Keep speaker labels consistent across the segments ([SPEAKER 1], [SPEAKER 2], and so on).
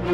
[SPEAKER 1] In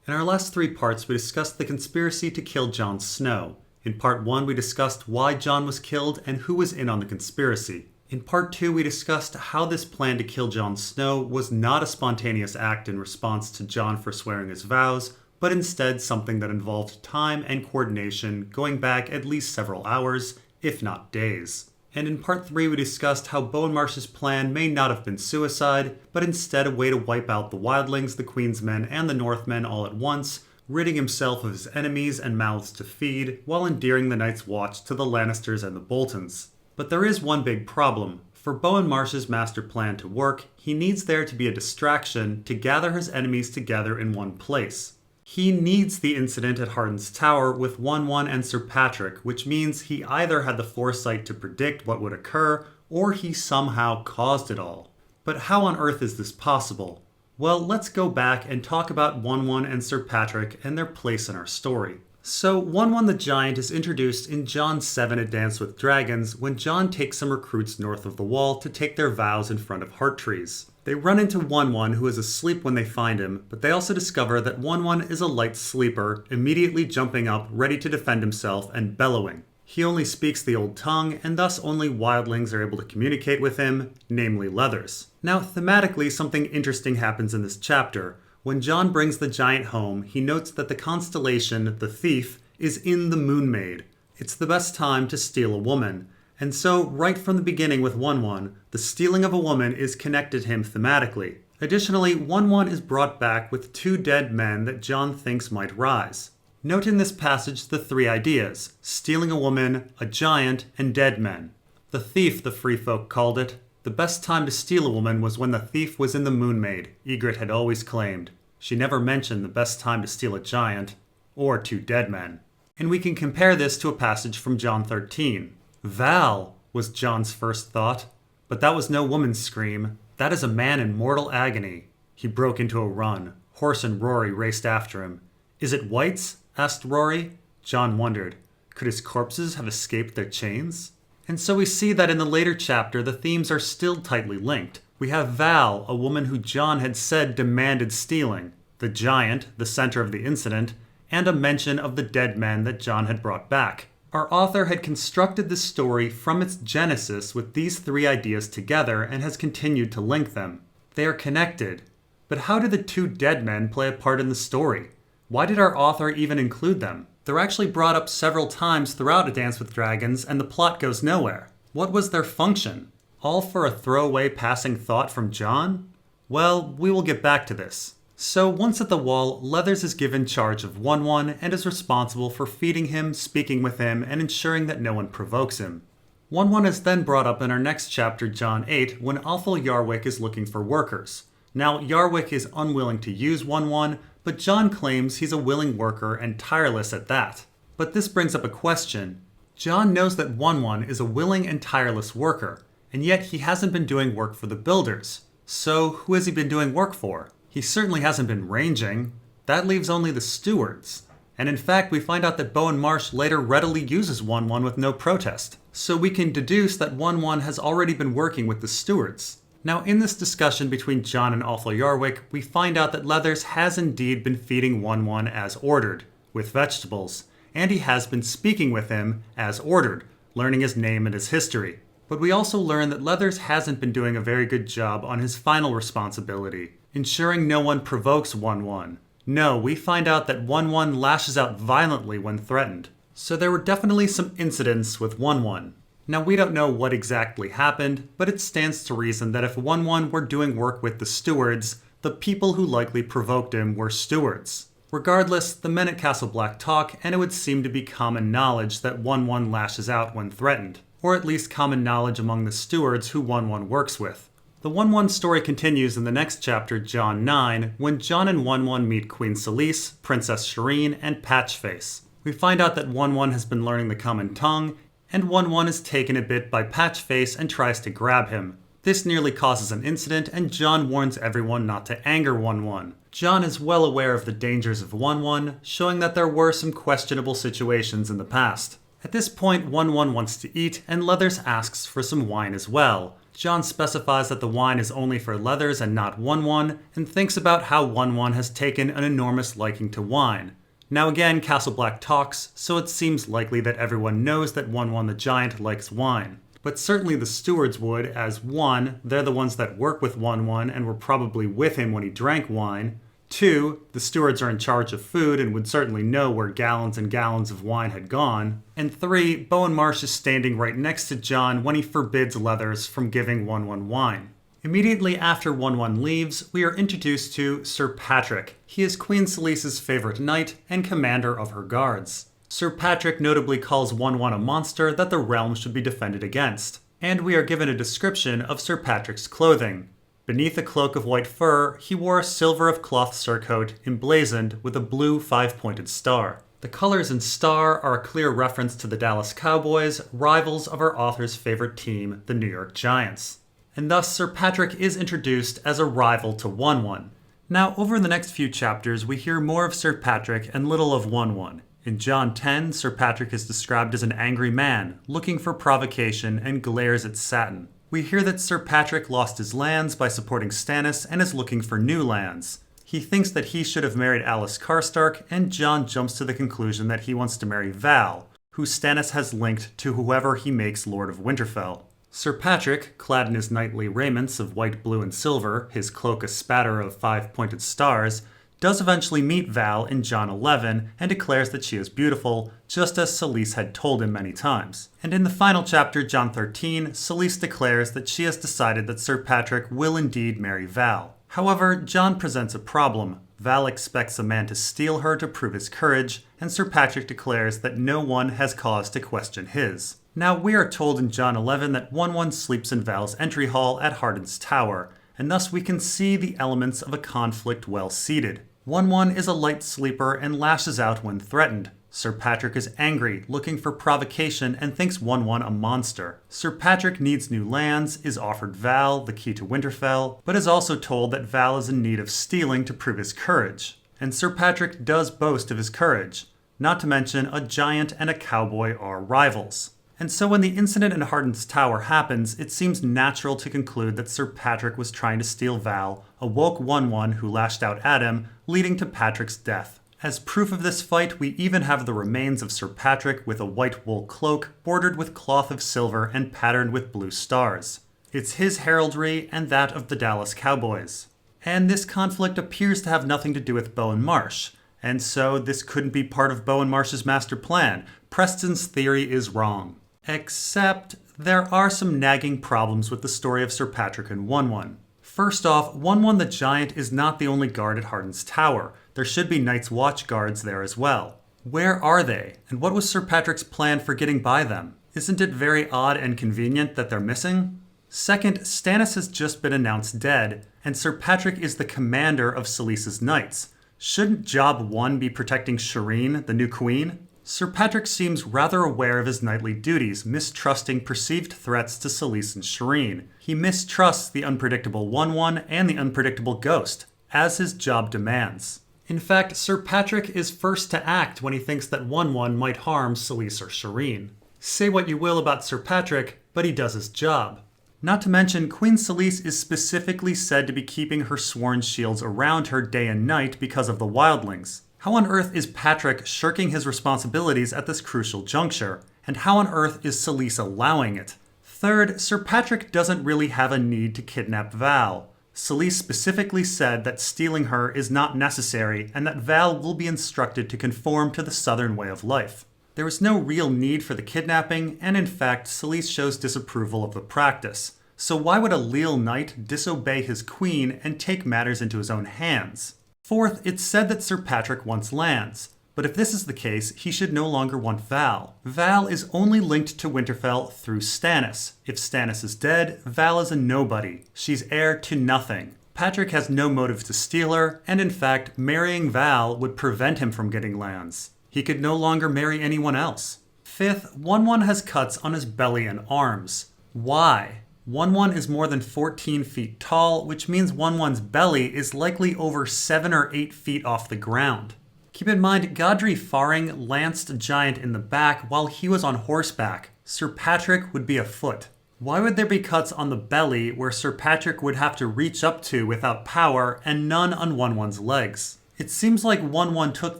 [SPEAKER 1] our last 3 parts, we discussed the conspiracy to kill Jon Snow. In part 1, we discussed why Jon was killed and who was in on the conspiracy. In part 2, we discussed how this plan to kill Jon Snow was not a spontaneous act in response to Jon forswearing his vows, but instead something that involved time and coordination going back at least several hours, if not days. And in part 3, we discussed how Bowen Marsh's plan may not have been suicide, but instead a way to wipe out the Wildlings, the Queen's Men, and the Northmen all at once, ridding himself of his enemies and mouths to feed, while endearing the Night's Watch to the Lannisters and the Boltons. But there is one big problem. For Bowen Marsh's master plan to work, he needs there to be a distraction to gather his enemies together in one place. He needs the incident at Hardin's Tower with Wun Wun and Ser Patrek, which means he either had the foresight to predict what would occur, or he somehow caused it all. But how on earth is this possible? Well, let's go back and talk about Wun Wun and Ser Patrek and their place in our story. So, Wun Wun the Giant is introduced in Jon 7 A Dance with Dragons when Jon takes some recruits north of the Wall to take their vows in front of heart trees. They run into Wun Wun, who is asleep when they find him, but they also discover that Wun Wun is a light sleeper, immediately jumping up, ready to defend himself and bellowing. He only speaks the old tongue, and thus only wildlings are able to communicate with him, namely leathers. Now, thematically, something interesting happens in this chapter. When Jon brings the giant home, he notes that the constellation, the Thief, is in the Moon Maid. It's the best time to steal a woman. And so, right from the beginning with Wun Wun, the stealing of a woman is connected to him thematically. Additionally, Wun Wun is brought back with 2 dead men that Jon thinks might rise. Note in this passage the 3 ideas: stealing a woman, a giant, and dead men. The Thief, the free folk called it. The best time to steal a woman was when the thief was in the Moon Maid, Ygritte had always claimed. She never mentioned the best time to steal a giant, or 2 dead men. And we can compare this to a passage from Jon 13. Val was Jon's first thought, but that was no woman's scream. That is a man in mortal agony. He broke into a run. Horse and Rory raced after him. Is it whites? Asked Rory. Jon wondered. Could his corpses have escaped their chains? And so we see that in the later chapter the themes are still tightly linked. We have Val, a woman who Jon had said demanded stealing, the giant, the center of the incident, and a mention of the dead men that Jon had brought back. Our author had constructed this story from its genesis with these 3 ideas together and has continued to link them. They are connected. But how did the 2 dead men play a part in the story? Why did our author even include them? They're actually brought up several times throughout A Dance with Dragons, and the plot goes nowhere. What was their function? All for a throwaway passing thought from Jon? Well, we will get back to this. So once at the Wall, Leathers is given charge of Wun Wun and is responsible for feeding him, speaking with him, and ensuring that no one provokes him. Wun Wun is then brought up in our next chapter, Jon 8, when Althel Yarwick is looking for workers. Now, Yarwick is unwilling to use Wun Wun, but Jon claims he's a willing worker and tireless at that. But this brings up a question. Jon knows that Wun Wun is a willing and tireless worker, and yet he hasn't been doing work for the builders. So who has he been doing work for? He certainly hasn't been ranging. That leaves only the stewards. And in fact, we find out that Bowen Marsh later readily uses Wun Wun with no protest. So we can deduce that Wun Wun has already been working with the stewards. Now, in this discussion between Jon and Althel Yarwick, we find out that Leathers has indeed been feeding Wun Wun as ordered, with vegetables, and he has been speaking with him as ordered, learning his name and his history. But we also learn that Leathers hasn't been doing a very good job on his final responsibility, ensuring no one provokes Wun Wun. No, we find out that Wun Wun lashes out violently when threatened. So there were definitely some incidents with Wun Wun. Now, we don't know what exactly happened, but it stands to reason that if Wun Wun were doing work with the stewards, the people who likely provoked him were stewards. Regardless, the men at Castle Black talk, and it would seem to be common knowledge that Wun Wun lashes out when threatened, or at least common knowledge among the stewards who Wun Wun works with. The Wun Wun story continues in the next chapter, Jon 9, when Jon and Wun Wun meet Queen Selyse, Princess Shireen, and Patchface. We find out that Wun Wun has been learning the common tongue, and Wun Wun is taken a bit by Patchface and tries to grab him. This nearly causes an incident, and Jon warns everyone not to anger Wun Wun. Jon is well aware of the dangers of Wun Wun, showing that there were some questionable situations in the past. At this point, Wun Wun wants to eat, and Leathers asks for some wine as well. Jon specifies that the wine is only for Leathers and not Wun Wun, and thinks about how Wun Wun has taken an enormous liking to wine. Now again, Castle Black talks, so it seems likely that everyone knows that Wun Wun the Giant likes wine. But certainly the stewards would, as 1, they're the ones that work with Wun Wun and were probably with him when he drank wine. 2, the stewards are in charge of food and would certainly know where gallons and gallons of wine had gone. And 3, Bowen Marsh is standing right next to Jon when he forbids Leathers from giving Wun Wun wine. Immediately after Wun Wun leaves, we are introduced to Ser Patrek. He is Queen Selyse's favorite knight and commander of her guards. Ser Patrek notably calls Wun Wun a monster that the realm should be defended against. And we are given a description of Ser Patrek's clothing. Beneath a cloak of white fur, he wore a silver of cloth surcoat emblazoned with a blue 5-pointed star. The colors and star are a clear reference to the Dallas Cowboys, rivals of our author's favorite team, the New York Giants. And thus Ser Patrek is introduced as a rival to Wun Wun. Now, over the next few chapters, we hear more of Ser Patrek and little of Wun Wun. In Jon 10, Ser Patrek is described as an angry man, looking for provocation and glares at Satin. We hear that Ser Patrek lost his lands by supporting Stannis and is looking for new lands. He thinks that he should have married Alis Karstark, and Jon jumps to the conclusion that he wants to marry Val, who Stannis has linked to whoever he makes Lord of Winterfell. Ser Patrek, clad in his knightly raiments of white, blue, and silver, his cloak a spatter of 5-pointed stars, does eventually meet Val in Jon 11 and declares that she is beautiful, just as Selyse had told him many times. And in the final chapter, Jon 13, Selyse declares that she has decided that Ser Patrek will indeed marry Val. However, Jon presents a problem. Val expects a man to steal her to prove his courage, and Ser Patrek declares that no one has cause to question his. Now, we are told in Jon 11 that Wun Wun sleeps in Val's entry hall at Hardin's tower, and thus we can see the elements of a conflict well seated. Wun Wun is a light sleeper and lashes out when threatened. Ser Patrek is angry, looking for provocation, and thinks Wun Wun a monster. Ser Patrek needs new lands, is offered Val, the key to Winterfell, but is also told that Val is in need of stealing to prove his courage. And Ser Patrek does boast of his courage. Not to mention, a giant and a cowboy are rivals. And so when the incident in Hardin's tower happens, it seems natural to conclude that Ser Patrek was trying to steal Val, awoke Wun Wun who lashed out at him, leading to Patrek's death. As proof of this fight, we even have the remains of Ser Patrek with a white wool cloak bordered with cloth of silver and patterned with blue stars. It's his heraldry and that of the Dallas Cowboys. And this conflict appears to have nothing to do with Bowen Marsh, and so this couldn't be part of Bowen Marsh's master plan. Preston's theory is wrong. Except, there are some nagging problems with the story of Ser Patrek and Wun Wun. First off, Wun Wun the Giant is not the only guard at Hardin's tower. There should be Night's Watch guards there as well. Where are they? And what was Ser Patrek's plan for getting by them? Isn't it very odd and convenient that they're missing? Second, Stannis has just been announced dead, and Ser Patrek is the commander of Selyse's knights. Shouldn't Job 1 be protecting Shireen, the new queen? Ser Patrek seems rather aware of his knightly duties, mistrusting perceived threats to Selyse and Shireen. He mistrusts the unpredictable Wun Wun and the unpredictable Ghost, as his job demands. In fact, Ser Patrek is first to act when he thinks that Wun Wun might harm Selyse or Shireen. Say what you will about Ser Patrek, but he does his job. Not to mention, Queen Selyse is specifically said to be keeping her sworn shields around her day and night because of the wildlings. How on earth is Patrek shirking his responsibilities at this crucial juncture? And how on earth is Selyse allowing it? Third, Ser Patrek doesn't really have a need to kidnap Val. Selyse specifically said that stealing her is not necessary and that Val will be instructed to conform to the Southern way of life. There is no real need for the kidnapping, and in fact, Selyse shows disapproval of the practice. So why would a leal knight disobey his queen and take matters into his own hands? Fourth, it's said that Ser Patrek wants lands, but if this is the case, he should no longer want Val. Val is only linked to Winterfell through Stannis. If Stannis is dead, Val is a nobody. She's heir to nothing. Patrek has no motive to steal her, and in fact, marrying Val would prevent him from getting lands. He could no longer marry anyone else. Fifth, Wun Wun has cuts on his belly and arms. Why? Wun Wun is more than 14 feet tall, which means Wun Wun's belly is likely over 7 or 8 feet off the ground. Keep in mind, Godry Faring lanced a giant in the back while he was on horseback. Ser Patrek would be afoot. Why would there be cuts on the belly where Ser Patrek would have to reach up to without power and none on Wun Wun's legs? It seems like Wun Wun took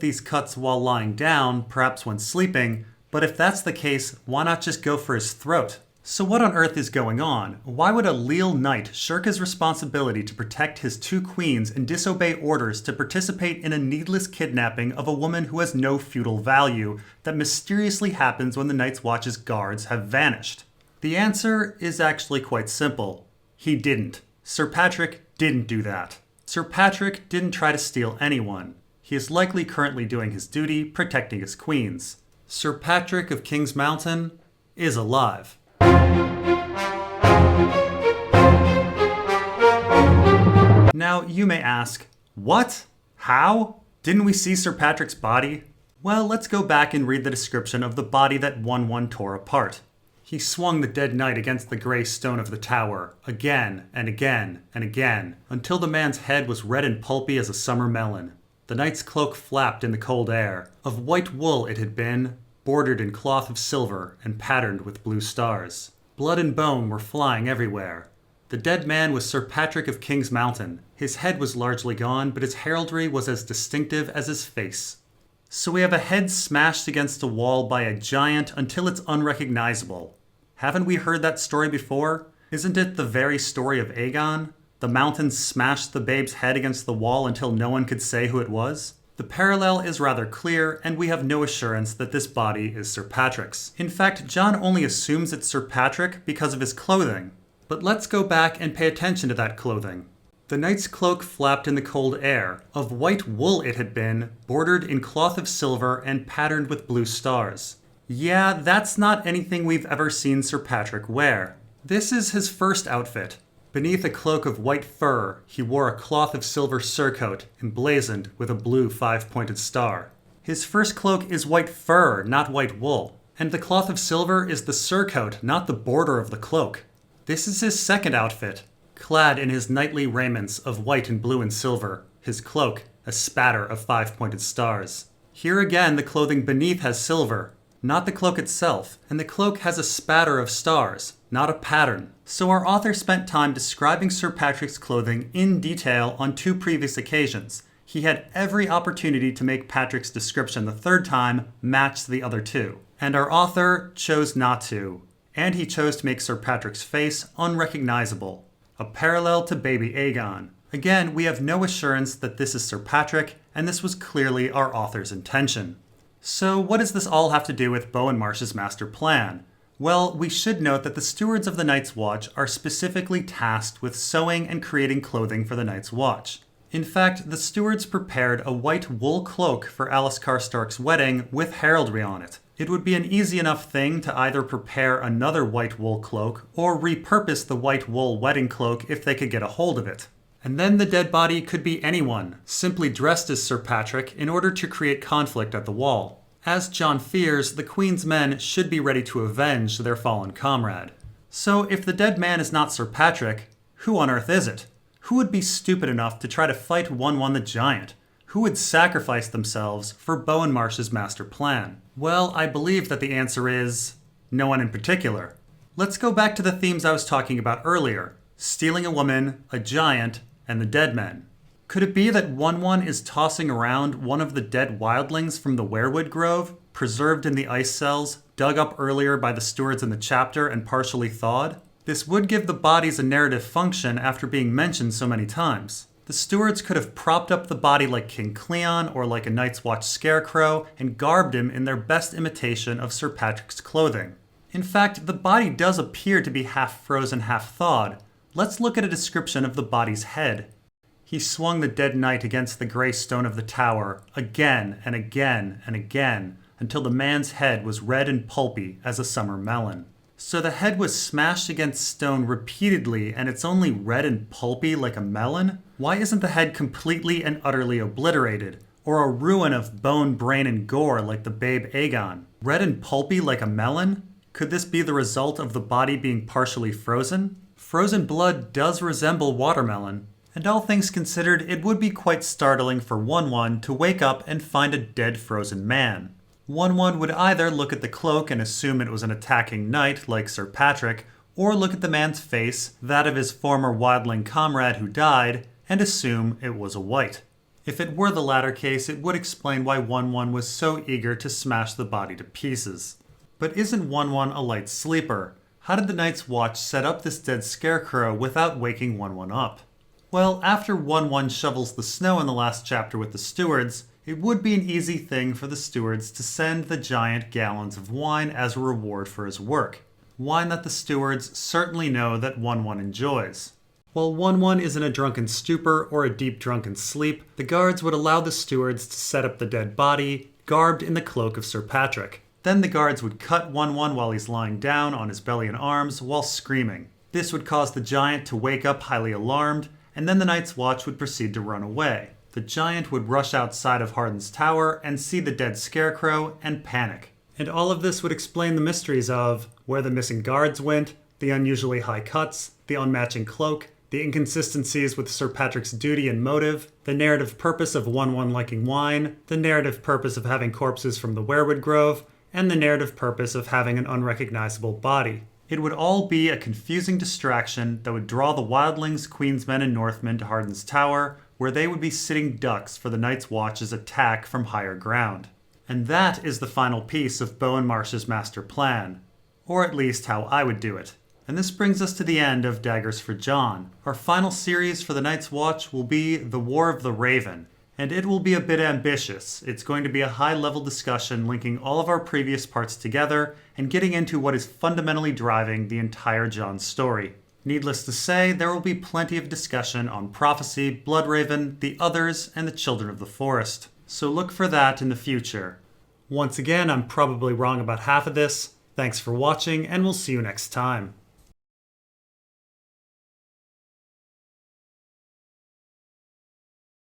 [SPEAKER 1] these cuts while lying down, perhaps when sleeping, but if that's the case, why not just go for his throat? So what on earth is going on? Why would a leal knight shirk his responsibility to protect his 2 queens and disobey orders to participate in a needless kidnapping of a woman who has no feudal value that mysteriously happens when the Night's Watch's guards have vanished? The answer is actually quite simple. He didn't. Ser Patrek didn't do that. Ser Patrek didn't try to steal anyone. He is likely currently doing his duty protecting his queens. Ser Patrek of King's Mountain is alive. Now, you may ask, what? How? Didn't we see Ser Patrek's body? Well, let's go back and read the description of the body that Wun Wun tore apart. He swung the dead knight against the grey stone of the tower, again and again and again, until the man's head was red and pulpy as a summer melon. The knight's cloak flapped in the cold air. Of white wool it had been, bordered in cloth of silver and patterned with blue stars. Blood and bone were flying everywhere. The dead man was Ser Patrek of King's Mountain. His head was largely gone, but his heraldry was as distinctive as his face. So we have a head smashed against a wall by a giant until it's unrecognizable. Haven't we heard that story before? Isn't it the very story of Aegon? The mountain smashed the babe's head against the wall until no one could say who it was? The parallel is rather clear, and we have no assurance that this body is Ser Patrek's. In fact, Jon only assumes it's Ser Patrek because of his clothing. But let's go back and pay attention to that clothing. The knight's cloak flapped in the cold air. Of white wool it had been, bordered in cloth of silver and patterned with blue stars. Yeah, that's not anything we've ever seen Ser Patrek wear. This is his first outfit. Beneath a cloak of white fur, he wore a cloth of silver surcoat, emblazoned with a blue 5-pointed star. His first cloak is white fur, not white wool. And the cloth of silver is the surcoat, not the border of the cloak. This is his second outfit, clad in his knightly raiments of white and blue and silver, his cloak a spatter of 5-pointed stars. Here again the clothing beneath has silver, not the cloak itself, and the cloak has a spatter of stars, not a pattern. So our author spent time describing Ser Patrek's clothing in detail on 2 previous occasions. He had every opportunity to make Patrek's description the third time match the other 2. And our author chose not to. And he chose to make Ser Patrek's face unrecognizable. A parallel to baby Aegon. Again, we have no assurance that this is Ser Patrek, and this was clearly our author's intention. So what does this all have to do with Bowen Marsh's master plan? Well, we should note that the stewards of the Night's Watch are specifically tasked with sewing and creating clothing for the Night's Watch. In fact, the stewards prepared a white wool cloak for Alice Karstark's wedding with heraldry on it. It would be an easy enough thing to either prepare another white wool cloak or repurpose the white wool wedding cloak if they could get a hold of it. And then the dead body could be anyone, simply dressed as Ser Patrek in order to create conflict at the wall. As Jon fears, the Queen's men should be ready to avenge their fallen comrade. So if the dead man is not Ser Patrek, who on earth is it? Who would be stupid enough to try to fight Wun Wun the Giant? Who would sacrifice themselves for Bowen Marsh's master plan? Well, I believe that the answer is no one in particular. Let's go back to the themes I was talking about earlier. Stealing a woman, a giant, and the dead men. Could it be that Wun Wun is tossing around one of the dead wildlings from the Weirwood Grove, preserved in the ice cells, dug up earlier by the stewards in the chapter and partially thawed? This would give the bodies a narrative function after being mentioned so many times. The stewards could have propped up the body like King Cleon or like a Night's Watch scarecrow and garbed him in their best imitation of Ser Patrek's clothing. In fact, the body does appear to be half frozen, half thawed. Let's look at a description of the body's head. He swung the dead knight against the grey stone of the tower, again and again and again, until the man's head was red and pulpy as a summer melon. So the head was smashed against stone repeatedly, and it's only red and pulpy like a melon? Why isn't the head completely and utterly obliterated, or a ruin of bone, brain, and gore like the babe Aegon? Red and pulpy like a melon? Could this be the result of the body being partially frozen? Frozen blood does resemble watermelon, and all things considered, it would be quite startling for Wun Wun to wake up and find a dead frozen man. Wun Wun would either look at the cloak and assume it was an attacking knight like Ser Patrek, or look at the man's face, that of his former wildling comrade who died, and assume it was a wight. If it were the latter case, it would explain why Wun Wun was so eager to smash the body to pieces. But isn't Wun Wun a light sleeper? How did the Night's Watch set up this dead scarecrow without waking Wun Wun up? Well, after Wun Wun shovels the snow in the last chapter with the stewards, it would be an easy thing for the stewards to send the giant gallons of wine as a reward for his work. Wine that the stewards certainly know that Wun Wun enjoys. While Wun Wun is in a drunken stupor or a deep drunken sleep, the guards would allow the stewards to set up the dead body, garbed in the cloak of Ser Patrek. Then the guards would cut Wun Wun while he's lying down on his belly and arms while screaming. This would cause the giant to wake up highly alarmed, and then the Night's Watch would proceed to run away. The giant would rush outside of Hardin's tower and see the dead scarecrow and panic. And all of this would explain the mysteries of where the missing guards went, the unusually high cuts, the unmatching cloak, the inconsistencies with Ser Patrek's duty and motive, the narrative purpose of Wun Wun liking wine, the narrative purpose of having corpses from the weirwood grove, and the narrative purpose of having an unrecognizable body. It would all be a confusing distraction that would draw the wildlings, queensmen, and northmen to Hardin's tower, where they would be sitting ducks for the Night's Watch's attack from higher ground. And that is the final piece of Bowen Marsh's master plan. Or at least how I would do it. And this brings us to the end of Daggers for Jon. Our final series for the Night's Watch will be The War of the Raven, and it will be a bit ambitious. It's going to be a high-level discussion linking all of our previous parts together and getting into what is fundamentally driving the entire Jon story. Needless to say, there will be plenty of discussion on prophecy, Bloodraven, the Others, and the Children of the Forest. So look for that in the future. Once again, I'm probably wrong about half of this. Thanks for watching, and we'll see you next time.